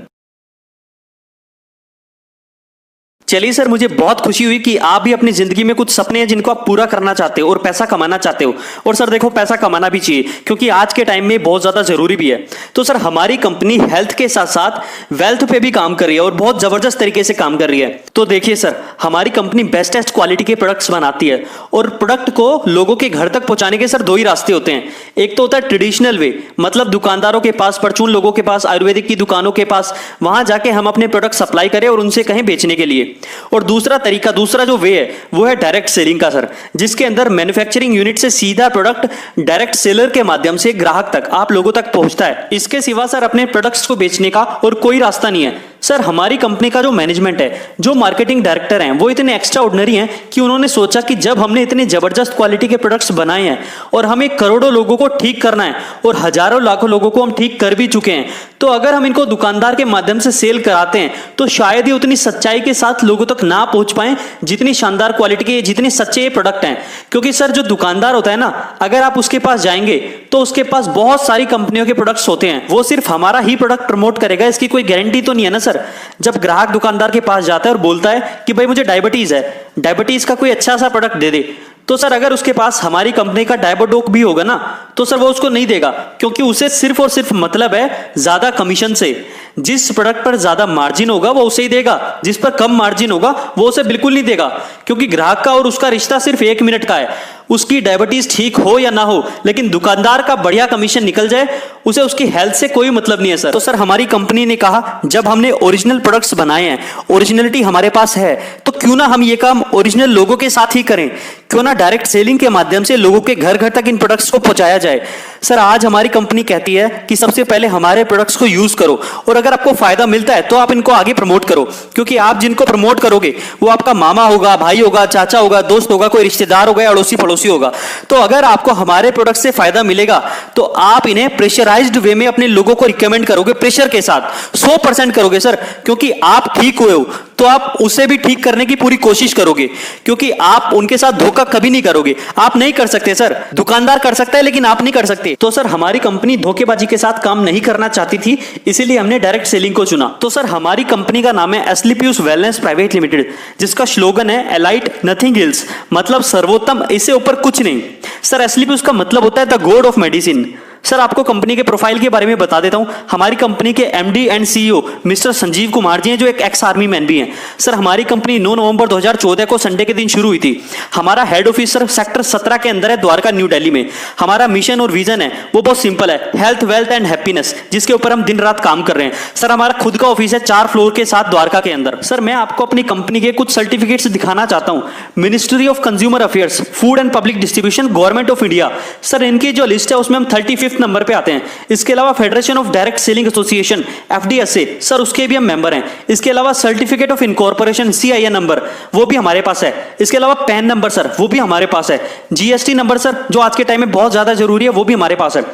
चलिए सर, मुझे बहुत खुशी हुई कि आप भी अपनी जिंदगी में कुछ सपने हैं जिनको आप पूरा करना चाहते हो और पैसा कमाना चाहते हो। और सर देखो, पैसा कमाना भी चाहिए क्योंकि आज के टाइम में बहुत ज्यादा जरूरी भी है। तो सर हमारी कंपनी हेल्थ के साथ साथ वेल्थ पे भी काम कर रही है और बहुत जबरदस्त तरीके से काम कर रही है। तो देखिए सर, हमारी कंपनी बेस्टेस्ट क्वालिटी के प्रोडक्ट्स बनाती है और प्रोडक्ट को लोगों के घर तक पहुंचाने के सर 2 ही रास्ते होते हैं। एक तो होता है ट्रेडिशनल वे, मतलब दुकानदारों के पास, परचून लोगों के पास, आयुर्वेदिक की दुकानों के पास, वहां जाके हम अपने प्रोडक्ट सप्लाई करें और उनसे कहें बेचने के लिए। और दूसरा जो वे है वो है डायरेक्ट सेलिंग का सर, जिसके अंदर मैन्युफैक्चरिंग यूनिट से सीधा प्रोडक्ट डायरेक्ट सेलर के माध्यम से ग्राहक तक, आप लोगों तक पहुंचता है। इसके सिवा सर अपने प्रोडक्ट्स को बेचने का और कोई रास्ता नहीं है। सर हमारी कंपनी का जो मैनेजमेंट है, जो मार्केटिंग डायरेक्टर हैं, वो इतने एक्स्ट्रा ऑर्डिनरी हैं कि उन्होंने सोचा कि जब हमने इतने जबरदस्त क्वालिटी के प्रोडक्ट्स बनाए हैं और हमें करोड़ों लोगों को ठीक करना है और हजारों लाखों लोगों को हम ठीक कर भी चुके हैं, तो अगर हम इनको दुकानदार के माध्यम से सेल कराते हैं तो शायद ही उतनी सच्चाई के साथ लोगों तक ना पहुंच पाए जितनी शानदार क्वालिटी के, जितने सच्चे ये प्रोडक्ट हैं। क्योंकि सर जो दुकानदार होता है ना, अगर आप उसके पास जाएंगे तो उसके पास बहुत सारी कंपनियों के प्रोडक्ट्स होते हैं, वो सिर्फ हमारा ही प्रोडक्ट प्रमोट करेगा, इसकी कोई गारंटी तो नहीं है ना सर। जब ग्राहक दुकानदार के पास जाता है और बोलता है कि भाई मुझे डायबिटीज है, डायबिटीज का कोई अच्छा सा प्रोडक्ट दे दे, तो सर अगर उसके पास हमारी कंपनी का डायबोडोक भी होगा ना तो सर वो उसको नहीं देगा, क्योंकि उसे सिर्फ और सिर्फ मतलब है ज्यादा कमीशन से। जिस प्रोडक्ट पर ज्यादा मार्जिन होगा वो उसे ही देगा, जिस पर कम मार्जिन होगा वो उसे बिल्कुल नहीं देगा। क्योंकि ग्राहक का और उसका रिश्ता सिर्फ 1 मिनट का है, उसकी डायबिटीज ठीक हो या ना हो, लेकिन दुकानदार का बढ़िया कमीशन निकल जाए, उसे उसकी हेल्थ से कोई मतलब नहीं है सर। तो सर हमारी कंपनी ने कहा जब हमने ओरिजिनल प्रोडक्ट्स बनाए हैं, ओरिजिनलिटी हमारे पास है, तो क्यों ना हम ये काम ओरिजिनल लोगों के साथ ही करें, क्यों ना डायरेक्ट सेलिंग के माध्यम से लोगों के घर घर तक इन प्रोडक्ट्स को पहुंचाया जाए। सर आज हमारी कंपनी कहती है कि सबसे पहले हमारे प्रोडक्ट्स को यूज करो और अगर आपको फायदा मिलता है तो आप इनको आगे प्रमोट करो, क्योंकि आप जिनको प्रमोट करोगे वो आपका मामा होगा, भाई होगा, चाचा होगा, दोस्त होगा, कोई रिश्तेदार होगा, अड़ोसी पड़ोसी होगा। तो अगर आपको हमारे प्रोडक्ट से फायदा मिलेगा तो आप इन्हें प्रेशराइज्ड वे में अपने लोगों को रिकमेंड करोगे, प्रेशर के साथ 100% करोगे सर, क्योंकि आप ठीक हुए हो तो आप उसे भी ठीक करने की पूरी कोशिश करोगे, क्योंकि आप उनके साथ धोखा कभी नहीं करोगे। आप नहीं कर सकते सर, दुकानदार कर सकता है लेकिन आप नहीं कर सकते। तो सर हमारी कंपनी धोखेबाजी के साथ काम नहीं करना चाहती थी, इसीलिए हमने डायरेक्ट सेलिंग को चुना। तो सर हमारी कंपनी का नाम है एस्लीपियस वेलनेस प्राइवेट लिमिटेड, जिसका स्लोगन है एलाइट नथिंग एल्स, मतलब सर्वोत्तम, इससे ऊपर कुछ नहीं। सर एस्लीपियस का मतलब होता है the god of medicine. Sir आपको कंपनी के प्रोफाइल के बारे में बता देता हूं। हमारी कंपनी के MD and CEO mister Sanjeev Kumar ji हैं, जो एक एक्स आर्मी मैन भी हैं। सर हमारी कंपनी 9 नवंबर 2014 को संडे के दिन शुरू हुई थी। हमारा हेड ऑफिस सर सेक्टर 17 के अंदर है, द्वारका न्यू दिल्ली में। हमारा मिशन और विजन है वो बहुत सिंपल है, हेल्थ वेल्थ एंड हैप्पीनेस, जिसके ऊपर हम दिन रात काम कर रहे हैं। सर हमारा खुद का ऑफिस है 4 फ्लोर के साथ द्वारका के अंदर। सर मैं आपको अपनी कंपनी के कुछ सर्टिफिकेट्स दिखाना चाहता हूं। Ministry of consumer affairs, food and public distribution, government of India. Sir इनकी जो लिस्ट है उसमें हम 35 5th नंबर पे आते हैं। इसके अलावा federation of direct selling association FDSA sir, उसके भी हम मेंबर हैं। इसके अलावा certificate of incorporation CIN number वो भी हमारे पास है। इसके अलावा पैन नंबर सर वो भी हमारे पास है। GST नंबर सर जो आज के टाइम में बहुत ज्यादा जरूरी है वो भी हमारे पास है।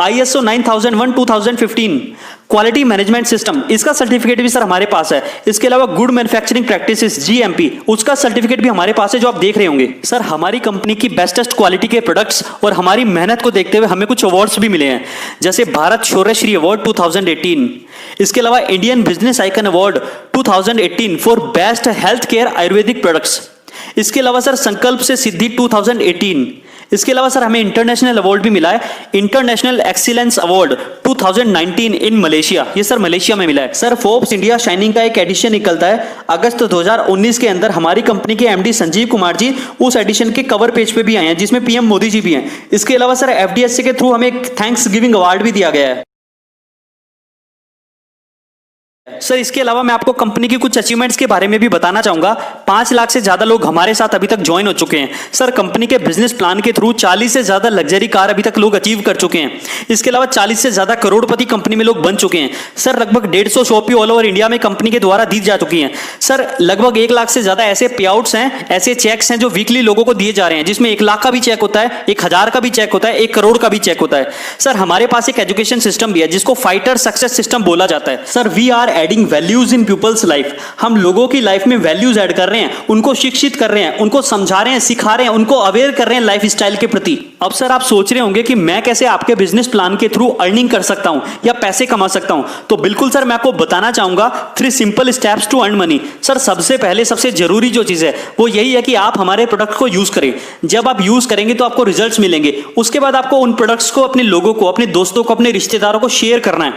ISO 9001 2015 क्वालिटी मैनेजमेंट सिस्टम इसका सर्टिफिकेट भी सर हमारे पास है। इसके अलावा गुड मैन्युफैक्चरिंग प्रैक्टिसेस GMP उसका सर्टिफिकेट भी हमारे पास है जो आप देख रहे होंगे। सर हमारी कंपनी की बेस्टेस्ट क्वालिटी के प्रोडक्ट्स और हमारी मेहनत को देखते हुए हमें कुछ अवार्ड्स भी मिले हैं, जैसे भारत शौर्य श्री अवार्ड 2018। इसके अलावा Indian business icon award 2018 for best health care Ayurvedic products. इसके अलावा सर संकल्प से सिद्धि 2018। इसके अलावा सर हमें इंटरनेशनल अवार्ड भी मिला है, international excellence award 2019 in Malaysia. ये सर मलेशिया में मिला है। सर फोर्ब्स इंडिया शाइनिंग का एक एडिशन निकलता है अगस्त 2019 के अंदर। हमारी कंपनी के MD संजीव कुमार जी उस एडिशन के कवर पेज पे भी आए हैं, जिसमें PM मोदी जी भी हैं। इसके अलावा सर FDSA के थ्रू हमें एक थैंक्स गिविंग अवार्ड भी दिया गया है। सर इसके अलावा मैं आपको कंपनी की कुछ अचीवमेंट्स के बारे में भी बताना चाहूंगा। 5 लाख से ज्यादा लोग हमारे साथ अभी तक ज्वाइन हो चुके हैं। सर कंपनी के बिजनेस प्लान के थ्रू 40 से ज्यादा लग्जरी कार अभी तक लोग अचीव कर चुके हैं। इसके अलावा 40 से ज्यादा करोड़पति कंपनी में लोग बन चुके हैं। सर लगभग 150 शॉपी ऑल ओवर इंडिया में कंपनी के द्वारा दी जा चुकी हैं। सर लगभग 1 लाख से ज्यादा ऐसे पे आउट्स हैं, ऐसे चेक्स हैं जो वीकली लोगों को दिए जा रहे हैं, जिसमें 1 लाख का भी चेक होता है, 1000 का भी चेक होता है, 1 करोड़ का भी चेक होता है। सर हमारे पास एक एजुकेशन सिस्टम भी है जिसको फाइटर सक्सेस सिस्टम बोला जाता है। Sir we are adding values in people's life. हम लोगों की लाइफ में वैल्यूज ऐड कर रहे हैं, उनको शिक्षित कर रहे हैं, उनको समझा रहे हैं, सिखा रहे हैं, उनको अवेयर कर रहे हैं लाइफ स्टाइल के प्रति। अब सर आप सोच रहे होंगे कि मैं कैसे आपके बिजनेस प्लान के थ्रू अर्निंग कर सकता हूं या पैसे कमा सकता हूं। तो बिल्कुल सर मैं आपको बताना चाहूंगा 3 simple steps to earn money. Sir सबसे पहले सबसे जरूरी जो चीज है वो यही है कि आप हमारे प्रोडक्ट को यूज करें। जब आप यूज करेंगे तो आपको रिजल्ट्स मिलेंगे। उसके बाद आपको उन प्रोडक्ट्स को अपने लोगों को, अपने दोस्तों को, अपने रिश्तेदारों को शेयर करना है,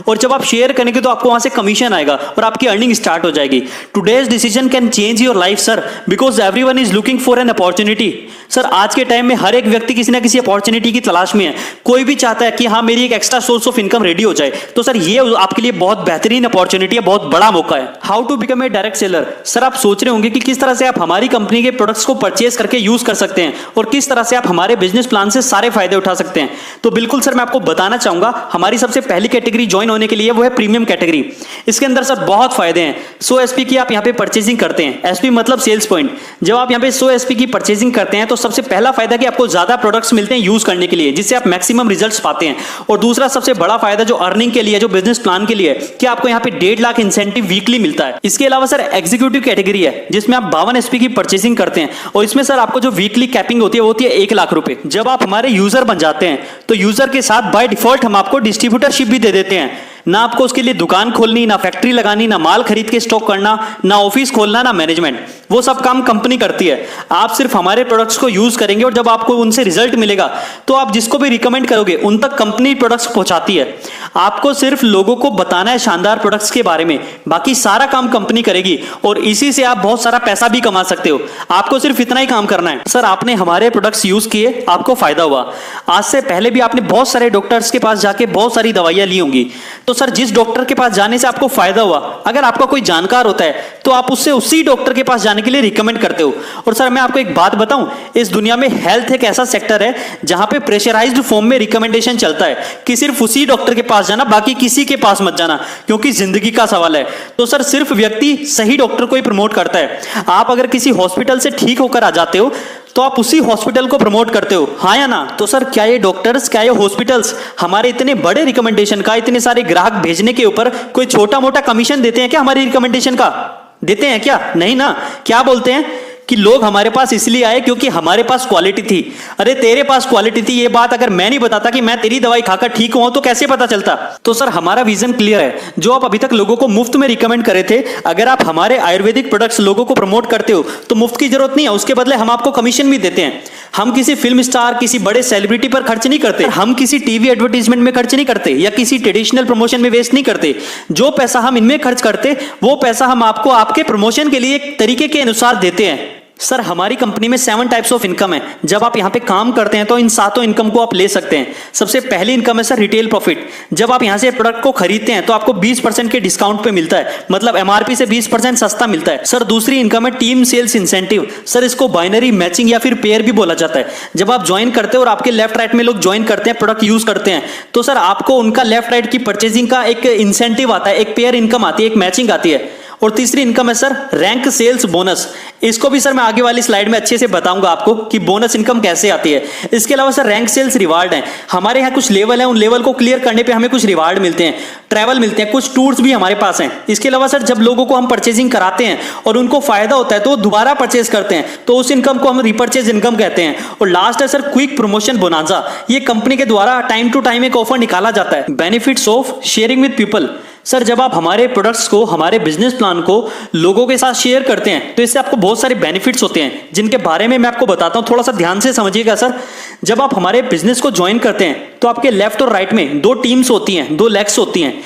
और जब आप शेयर करेंगे तो आपको वहां से कमीशन आएगा और आपकी अर्निंग स्टार्ट हो जाएगी। Today's decision can change your life sir, because everyone is looking for an opportunity. Sir आज के टाइम में हर एक व्यक्ति किसी ना किसी अपॉर्चुनिटी की तलाश में है। कोई भी चाहता है कि हाँ मेरी एक extra source of income ready हो जाए। तो सर ये आपके लिए बहुत बेहतरीन अपॉर्चुनिटी है, बहुत बड़ा मौका है। How to become a direct seller. Sir आप सोच रहे होंगे कि किस तरह से आप हमारी कंपनी के प्रोडक्ट्स को परचेज करके यूज कर सकते हैं और किस तरह से आप हमारे बिजनेस प्लान से सारे फायदे उठा सकते हैं। तो बिल्कुल सर मैं आपको बताना चाहूंगा हमारी सबसे पहली कैटेगरी ज्वाइन होने के लिए वो है प्रीमियम कैटेगरी। इसके अंदर सर बहुत फायदे हैं। 100 SP की आप यहाँ पे परचेजिंग करते हैं। SP मतलब सेल्स पॉइंट। जब आप यहाँ पे 100 SP की परचेजिंग करते हैं तो सबसे पहला फायदा कि आपको ज्यादा प्रोडक्ट्स मिलते हैं यूज करने के लिए, जिससे आप मैक्सिमम रिजल्ट्स पाते हैं। और दूसरा सबसे बड़ा फायदा जो अर्निंग के लिए, जो बिजनेस प्लान के लिए, कि आपको यहाँ पे 1.5 लाख इंसेंटिव वीकली मिलता है। इसके अलावा सर एग्जीक्यूटिव कैटेगरी है जिसमें आप 52 SP की परचेजिंग करते हैं और इसमें सर आपको जो वीकली कैपिंग होती है वो होती है 1 लाख रुपए। जब आप हमारे यूजर बन जाते हैं तो यूजर के साथ बाय डिफॉल्ट हम आपको डिस्ट्रीब्यूटरशिप भी दे देते हैं। ना आपको उसके लिए दुकान खोलनी, ना फैक्ट्री लगानी, ना माल खरीद के स्टॉक करना, ना ऑफिस खोलना, ना मैनेजमेंट। वो सब काम कंपनी करती है। आप सिर्फ हमारे प्रोडक्ट्स को यूज करेंगे और जब आपको उनसे रिजल्ट मिलेगा तो आप जिसको भी रिकमेंड करोगे उन तक कंपनी प्रोडक्ट्स पहुंचाती है। आपको सिर्फ लोगों को बताना है शानदार प्रोडक्ट्स के बारे में, बाकी सारा काम कंपनी करेगी और इसी से आप बहुत सारा पैसा भी कमा सकते हो। आपको सिर्फ इतना ही काम करना है। सर आपने हमारे प्रोडक्ट्स यूज किए, आपको फायदा हुआ। आज से पहले भी आपने बहुत सारे डॉक्टर्स के पास जाके बहुत सारी दवाइयां ली होंगी। तो सर जिस डॉक्टर के पास जाने से आपको फायदा हुआ, अगर आपका कोई जानकार होता है तो आप उससे उसी डॉक्टर के पास जाने के लिए रिकमेंड करते हो। और सर मैं आपको एक बात बताऊं, इस दुनिया में हेल्थ एक ऐसा सेक्टर है जहां पे प्रेशराइज्ड फॉर्म में रिकमेंडेशन चलता है कि सिर्फ उसी डॉक्टर के पास जाना, बाकी किसी के पास मत जाना, क्योंकि जिंदगी का सवाल है। तो सर सिर्फ व्यक्ति सही डॉक्टर को ही प्रमोट करता है। आप अगर किसी हॉस्पिटल से ठीक होकर आ जाते हो तो आप उसी हॉस्पिटल को प्रमोट करते हो, हाँ या ना। तो सर क्या ये डॉक्टर्स, क्या ये हॉस्पिटल्स हमारे इतने बड़े रिकमेंडेशन का, इतने सारे ग्राहक भेजने के ऊपर कोई छोटा मोटा कमीशन देते हैं क्या? हमारी रिकमेंडेशन का देते हैं क्या? नहीं ना। क्या बोलते हैं कि लोग हमारे पास इसलिए आए क्योंकि हमारे पास क्वालिटी थी। अरे तेरे पास क्वालिटी थी, ये बात अगर मैं नहीं बताता कि मैं तेरी दवाई खाकर ठीक हुआ तो कैसे पता चलता? तो सर हमारा विजन क्लियर है। जो आप अभी तक लोगों को मुफ्त में रिकमेंड करे थे, अगर आप हमारे आयुर्वेदिक प्रोडक्ट्स लोगों को प्रमोट करते हो तो मुफ्त की जरूरत नहीं है, उसके बदले हम आपको कमीशन भी देते हैं। हम किसी फिल्म स्टार, किसी बड़े सेलिब्रिटी पर खर्च नहीं करते, हम किसी टीवी एडवर्टीजमेंट में खर्च नहीं करते या किसी ट्रेडिशनल प्रमोशन में वेस्ट नहीं करते। जो पैसा हम इनमें खर्च करते वो पैसा हम आपको आपके प्रमोशन के लिए एक तरीके के अनुसार देते हैं। सर हमारी कंपनी में 7 टाइप्स ऑफ इनकम है। जब आप यहाँ पे काम करते हैं तो इन 7 इनकम को आप ले सकते हैं। सबसे पहली इनकम है सर रिटेल प्रॉफिट। जब आप यहाँ से प्रोडक्ट को खरीदते हैं तो आपको 20% के डिस्काउंट पे मिलता है, मतलब एमआरपी से 20% सस्ता मिलता है। सर दूसरी इनकम है टीम सेल्स इंसेंटिव। सर इसको बाइनरी मैचिंग या फिर पेयर भी बोला जाता है। जब आप ज्वाइन करते हो और आपके लेफ्ट राइट में लोग ज्वाइन करते हैं, प्रोडक्ट यूज करते हैं, तो सर आपको उनका लेफ्ट राइट की परचेजिंग का एक इंसेंटिव आता है, एक पेयर इनकम आती है, एक मैचिंग आती है। और तीसरी इनकम है सर रैंक सेल्स बोनस। इसको भी सर मैं आगे वाली स्लाइड में अच्छे से बताऊंगा आपको कि बोनस इनकम कैसे आती है। इसके अलावा सर रैंक सेल्स रिवार्ड है। हमारे यहाँ कुछ लेवल है, उन लेवल को क्लियर करने पे हमें कुछ रिवार्ड मिलते हैं, ट्रैवल मिलते हैं, कुछ टूर्स भी हमारे पास हैं। इसके अलावा सर जब लोगों को हम परचेजिंग कराते हैं और उनको फायदा होता है तो वो दोबारा परचेज करते हैं, तो उस इनकम को हम रिपर्चेज इनकम कहते हैं। और लास्ट है सर क्विक प्रमोशन बोनांजा। ये कंपनी के द्वारा टाइम टू टाइम एक ऑफर निकाला जाता है, benefits of sharing with people. Sir जब आप हमारे प्रोडक्ट्स को, हमारे बिजनेस प्लान को लोगों के साथ शेयर करते हैं तो इससे आपको बहुत सारे बेनिफिट्स होते हैं, जिनके बारे में मैं आपको बताता हूं। थोड़ा सा ध्यान से समझिएगा सर। जब आप हमारे बिजनेस को ज्वाइन करते हैं तो आपके लेफ्ट और राइट में 2 टीम्स होती हैं, 2 लेग्स होती हैं।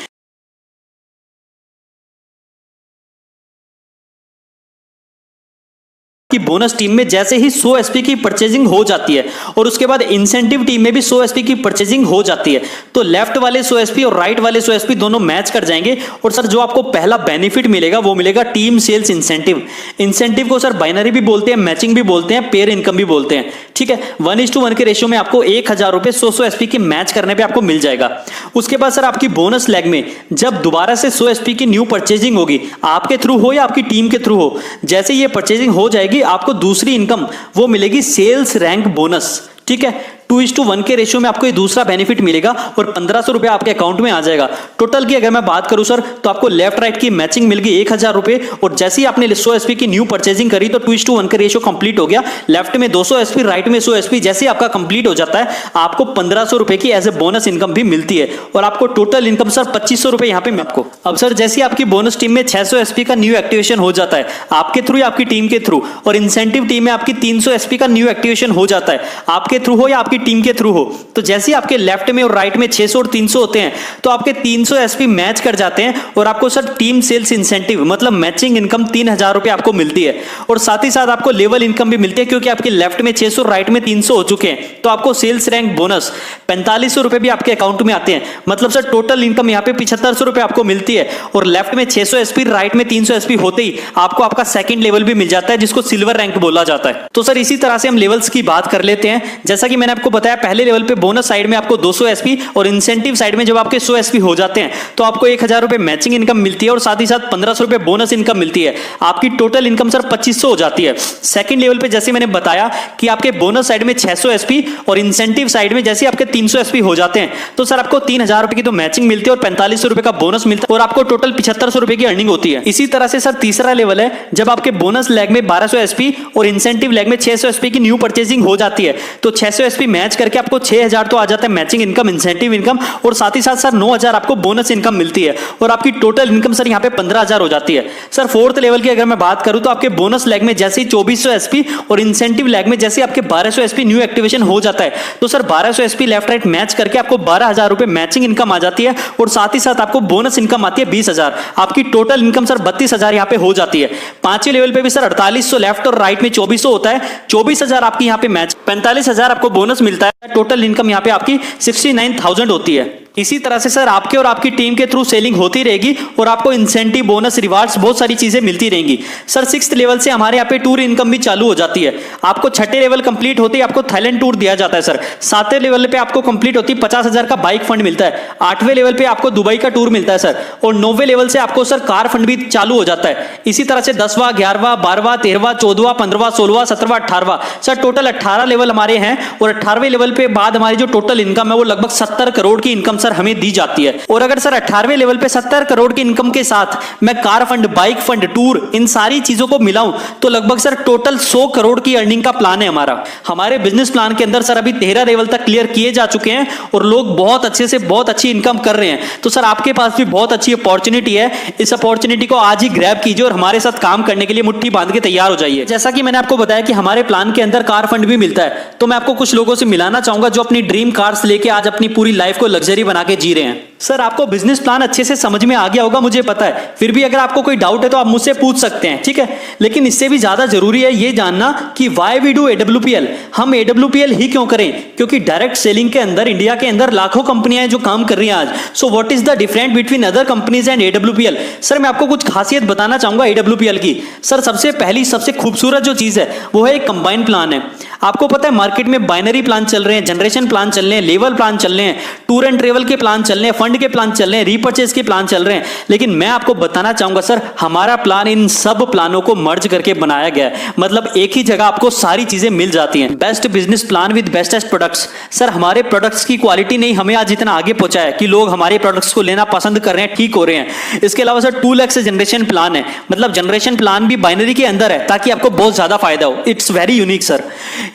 कि बोनस टीम में जैसे ही 100 एसपी की परचेजिंग हो जाती है और उसके बाद इंसेंटिव टीम में भी 100 एसपी की परचेजिंग हो जाती है, तो लेफ्ट वाले 100 एसपी और राइट वाले 100 एसपी दोनों मैच कर जाएंगे। और सर जो आपको पहला बेनिफिट मिलेगा वो मिलेगा टीम सेल्स इंसेंटिव। इंसेंटिव को सर बाइनरी भी बोलते हैं, मैचिंग भी बोलते हैं, पेयर इनकम भी बोलते हैं। ठीक है, 1:1 के रेशियो में आपको 1000 रुपए 100 एसपी की मैच करने पे आपको मिल जाएगा। उसके बाद सर आपकी बोनस लेग में जब दोबारा से 100 एसपी की न्यू परचेजिंग होगी, आपके थ्रू हो या आपकी टीम के थ्रू हो, जैसे ये परचेजिंग हो जाएगी आपको दूसरी इनकम वो मिलेगी सेल्स रैंक बोनस। ठीक है, 2:1 के रेशियो में आपको ये दूसरा बेनिफिट मिलेगा और 1500 रुपए आपके अकाउंट में आ जाएगा। टोटल की अगर मैं बात करूं सर तो आपको लेफ्ट राइट की मैचिंग मिल गई 1000 रुपए, और जैसे ही आपने 100 एसपी की न्यू परचेजिंग करी तो 2:1 का रेशियो कंप्लीट हो गया। लेफ्ट में 200 एसपी, राइट में 100 एसपी, जैसे ही आपका कंप्लीट हो जाता है आपको 1500 रुपए की एज ए बोनस इनकम भी मिलती है, और आपको टोटल इनकम सर 2500 रुपए यहाँ पे आपको। अब सर जैसे आपकी बोनस टीम में 600 एसपी का न्यू एक्टिवेशन हो जाता है आपके थ्रू या आपकी टीम के थ्रू, और इंसेंटिव टीम में आपकी 300 एसपी का न्यू एक्टिवेशन हो जाता है आपके थ्रू हो या आपकी टीम के थ्रू हो, तो जैसे ही आपके लेफ्ट में और राइट में 600 और 300 होते हैं तो आपके 300 एसपी मैच कर जाते हैं और आपको सर टीम सेल्स इंसेंटिव मतलब मैचिंग इनकम 3000 रुपए आपको मिलती है। और साथ ही साथ आपको लेवल इनकम भी मिलती है, क्योंकि आपके लेफ्ट में 600 राइट में 300 हो चुके हैं, तो आपको सेल्स रैंक बोनस 4500 रुपए भी आपके अकाउंट में आते हैं। मतलब सर टोटल इनकम यहाँ पे 7500 रुपए आपको मिलती है, और लेफ्ट में 600 एसपी, राइट में 300 एसपी होते ही आपको आपका सेकंड लेवल भी मिल जाता है, जिसको सिल्वर रैंक बोला जाता है। तो सर इसी तरह से हम लेवल्स की बात कर लेते हैं। जैसा कि मैंने आपको बताया, पहले लेवल पे बोनस साइड में आपको 200 एसपी और इंसेंटिव साइड में जब आपके 100 एसपी हो जाते हैं तो आपको 1000 रुपए मैचिंग इनकम मिलती है, और साथ ही साथ 1500 रुपए बोनस इनकम मिलती है। आपकी टोटल इनकम सर 2500 हो जाती है। सेकंड लेवल पे जैसे मैंने बताया कि आपके बोनस साइड में 600 एसपी और इंसेंटिव साइड में जैसे आपके 300 एसपी हो जाते हैं तो सर आपको 3000 रुपए की तो मैचिंग मिलती है और 4500 रुपए का बोनस मिलता है, और आपको टोटल 7500 रुपए की अर्निंग होती है। इसी तरह से सर तीसरा लेवल है जब आपके बोनस लेग में 1200 एसपी और इंसेंटिव लेग में 600 एसपी की न्यू परचेजिंग हो जाती है, तो 600 एसपी मैच करके आपको 6000 तो आ जाता है मैचिंग इनकम, इंसेंटिव इनकम, और साथ ही साथ सर 9000 आपको बोनस इनकम मिलती है, और आपकी टोटल इनकम सर यहाँ पे 15000 हो जाती है। सर फोर्थ लेवल की अगर मैं बात करूं तो आपके बोनस लेग में जैसे ही 2400 एसपी और इंसेंटिव लेग में जैसे आपके 1200 एसपी न्यू एक्टिवेशन हो जाता है तो sir 1200 SP left right match करके आपको 12000 रुपए मैचिंग इनकम आ जाती है, और साथ ही साथ आपको बोनस इनकम आती है 20000। आपकी टोटल इनकम सर 32000 यहाँ पे हो जाती है। पांचवें लेवल पे भी सर 4800 लेफ्ट और राइट में 2400 होता है, 24000 आपकी यहाँ पे मैच, 45000 आपको बोनस मिलता है। टोटल इनकम यहाँ पे आपकी 69000 होती है। इसी तरह से सर आपके और आपकी टीम के थ्रू सेलिंग होती रहेगी और आपको इंसेंटिव, बोनस, रिवार्ड्स बहुत सारी चीजें मिलती रहेंगी। सर 6th लेवल से हमारे यहाँ पे टूर इनकम भी चालू हो जाती है। आपको 6ठे लेवल कंप्लीट होते ही आपको थाईलैंड टूर दिया जाता है सर। 7वें लेवल पे आपको कंप्लीट होती 50000 का बाइक फंड मिलता है। 8वें लेवल पे आपको दुबई का टूर मिलता है सर, और 9वें लेवल से आपको सर कार फंड भी चालू हो जाता है। इसी तरह से 10वां, 11वां, 12वां, 13वां, 14वां, 15वां, 16वां, 17वां, 18वां, सर टोटल 18 लेवल हमारे हैं, और 18वें लेवल पे बाद हमारी जो टोटल इनकम है वो लगभग 70 करोड़ की इनकम सर हमें दी जाती है। और अगर सर 18वें लेवल पे 70 करोड़ की इनकम के साथ मैं car fund, bike fund, tour, इन सारी चीजों को मिलाऊं तो लगभग सर टोटल 100 करोड़ की अर्निंग का प्लान है हमारा। हमारे बिजनेस प्लान के अंदर सर अभी 13 लेवल तक क्लियर किए जा चुके हैं और लोग बहुत अच्छे से बहुत अच्छी इनकम कर रहे हैं। तो सर आपके पास भी बहुत अच्छी अपॉर्चुनिटी है, इस अपॉर्चुनिटी को आज ही ग्रैब कीजिए और हमारे साथ काम करने के लिए मुट्ठी बांध के तैयार हो जाइए। जैसा कि मैंने आपको बताया कि हमारे प्लान के अंदर कार फंड भी मिलता है, तो मैं आपको कुछ लोगों से मिलाना चाहूंगा जो अपनी ड्रीम कार्स लेके आज अपनी पूरी लाइफ को लग्जरी बना के जी रहे हैं। सर आपको बिजनेस प्लान अच्छे से समझ में आ गया होगा, मुझे पता है, फिर भी अगर आपको कोई डाउट है तो आप मुझसे पूछ सकते हैं, ठीक है। लेकिन इससे भी ज्यादा जरूरी है ये जानना कि वाई वी डू AWPL, हम AWPL ही क्यों करें, क्योंकि डायरेक्ट सेलिंग के अंदर इंडिया के अंदर लाखों कंपनियां हैं जो काम कर रही हैं आज। So what is the difference between other companies and AWPL? Sir मैं आपको कुछ खासियत बताना चाहूंगा AWPL की। सर सबसे पहली सबसे खूबसूरत जो चीज है वो है एक कंबाइन प्लान है। आपको पता है मार्केट में बाइनरी प्लान चल रहे हैं, जनरेशन प्लान चल रहे हैं, लेवल प्लान चल रहे हैं, टूर एंड ट्रेवल के प्लान चल रहे हैं, फंड के प्लान चल रहे हैं, रीपर्चेज के प्लान चल रहे हैं। लेकिन मैं आपको बताना चाहूंगा सर हमारा प्लान इन सब प्लानों को मर्ज करके बनाया गया है। मतलब एक ही जगह आपको सारी चीजें मिल जाती हैं। Best business plan with bestest products. Sir हमारे प्रोडक्ट्स की क्वालिटी नहीं हमें आज इतना आगे पहुंचा है कि लोग हमारे प्रोडक्ट्स को लेना पसंद कर रहे हैं, ठीक हो रहे हैं। इसके अलावा सर 2 लाख से जनरेशन प्लान है, मतलब जनरेशन प्लान भी बाइनरी के अंदर है ताकि आपको बहुत ज्यादा फायदा हो। It's very unique sir,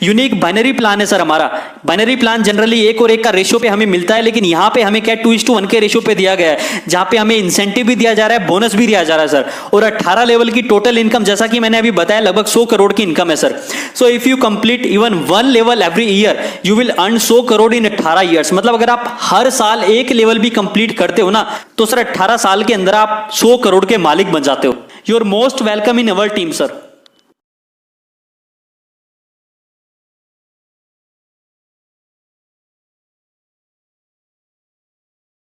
unique binary plan है सर हमारा। बाइनरी प्लान जनरली 1 और 1 का रेशियो पे हमें मिलता है, लेकिन यहां पे हमें क्या 2:1 के रेशियो पे दिया गया है, जहां पे हमें इंसेंटिव भी दिया जा रहा है, बोनस भी दिया जा रहा है सर। और 18 लेवल की टोटल इनकम, जैसा कि मैंने अभी बताया, लगभग 100 करोड़ की इनकम है sir. So if you complete even 1 level every year you will earn 100 crore in 18 years. मतलब अगर आप हर साल 1 लेवल भी कंप्लीट करते हो ना तो सर 18 साल के अंदर आप 100 करोड़ के मालिक बन जाते हो। You are most welcome in our team sir.